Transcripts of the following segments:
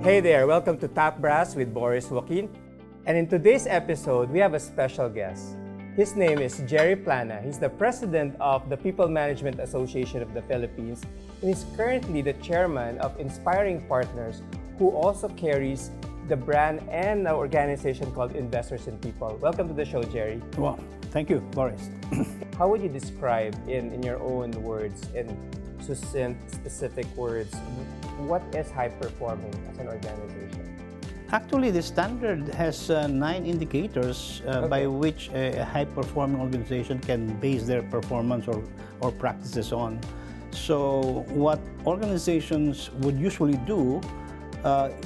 Hey there, welcome to Top Brass with Boris Joaquin. And in today's episode, we have a special guest. His name is Gerry Plana. He's the president of the People Management Association of the Philippines and is currently the chairman of Inspiring Partners, who also carries the brand and an organization called Investors in People. Welcome to the show, Gerry. Well, thank you, Boris. How would you describe in your own words, in succinct, specific words, what is high performing as an organization? Actually, the standard has 9 indicators by which a high-performing organization can base their performance or practices on. So what organizations would usually do,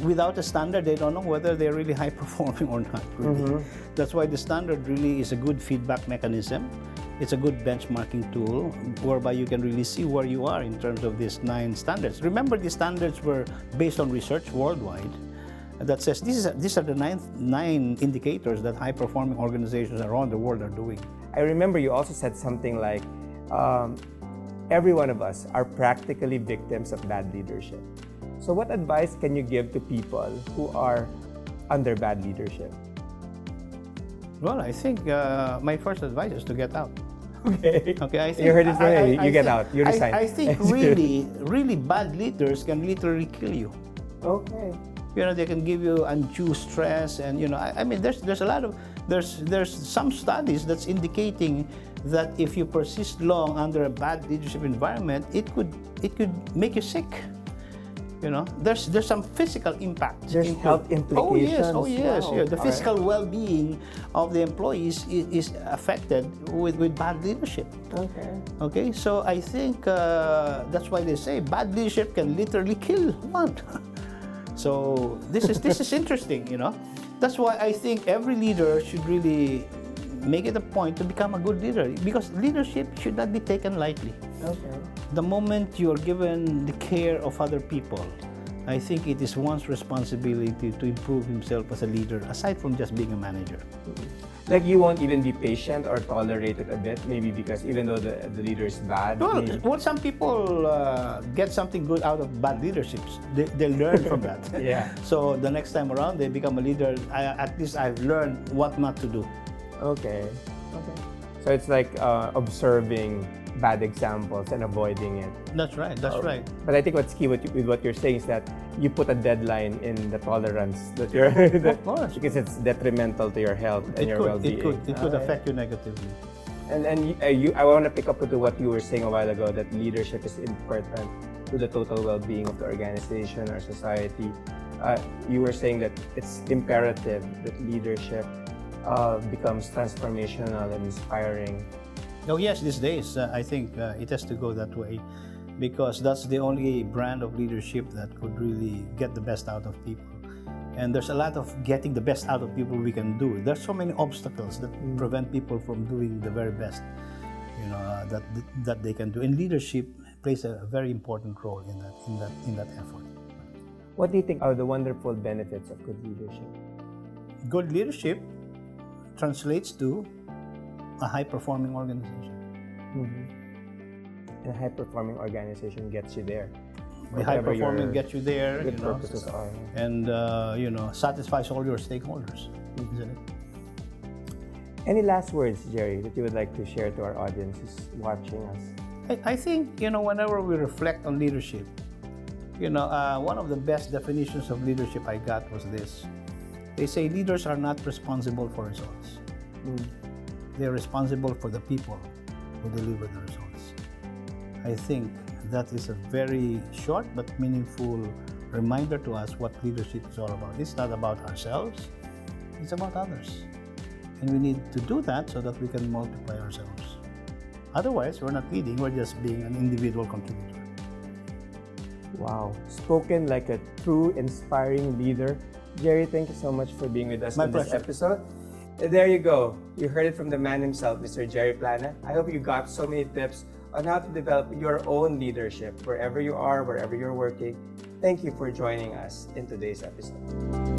without a standard, they don't know whether they're really high-performing or not. Really. That's why the standard really is a good feedback mechanism. It's a good benchmarking tool whereby you can really see where you are in terms of these 9 standards. Remember, these standards were based on research worldwide that says these are the nine indicators that high-performing organizations around the world are doing. I remember you also said something like, every one of us are practically victims of bad leadership. So what advice can you give to people who are under bad leadership? Well, I think my first advice is to get out. Okay. Okay, I think you heard it from you get out. You resign. I think really bad leaders can literally kill you. Okay. You know, they can give you undue stress, and you know, I mean, there's some studies that's indicating that if you persist long under a bad leadership environment, it could make you sick. You know, there's some physical impact. There's health implications. Oh yes. Wow. Yeah. The physical well-being of the employees is affected with bad leadership. Okay. So I think that's why they say bad leadership can literally kill one. So this is interesting. You know, that's why I think every leader should really make it a point to become a good leader, because leadership should not be taken lightly. Okay. The moment you are given the care of other people, I think it is one's responsibility to improve himself as a leader, aside from just being a manager. Like you won't even be patient or tolerate it a bit, maybe because even though the leader is bad. Well, some people get something good out of bad leaderships. They learn from that. Yeah. So the next time around, they become a leader. At least I've learned what not to do. Okay. So it's like observing bad examples and avoiding it. That's right. Right. But I think what's key with what you're saying is that you put a deadline in the tolerance that you're Of course. because it's detrimental to your health and your well-being. It could affect you negatively. And I want to pick up with what you were saying a while ago, that leadership is important to the total well-being of the organization or society. You were saying that it's imperative that leadership becomes transformational and inspiring. Oh yes, these days I think it has to go that way, because that's the only brand of leadership that could really get the best out of people. And there's a lot of getting the best out of people we can do. There's so many obstacles that prevent people from doing the very best, you know, that they can do. And leadership plays a very important role in that effort. What do you think are the wonderful benefits of good leadership? Good leadership translates to a high-performing organization. A high-performing organization gets you there. The high-performing gets you there, good purposes are. And you know, satisfies all your stakeholders, isn't it? Any last words, Gerry, that you would like to share to our audience who's watching us? I think, you know, whenever we reflect on leadership, you know, one of the best definitions of leadership I got was this. They say leaders are not responsible for results. They're responsible for the people who deliver the results. I think that is a very short but meaningful reminder to us what leadership is all about. It's not about ourselves, it's about others. And we need to do that so that we can multiply ourselves. Otherwise, we're not leading, we're just being an individual contributor. Wow, spoken like a true inspiring leader. Gerry, thank you so much for being with us in this episode. There you go. You heard it from the man himself, Mr. Gerry Plana. I hope you got so many tips on how to develop your own leadership wherever you are, wherever you're working. Thank you for joining us in today's episode.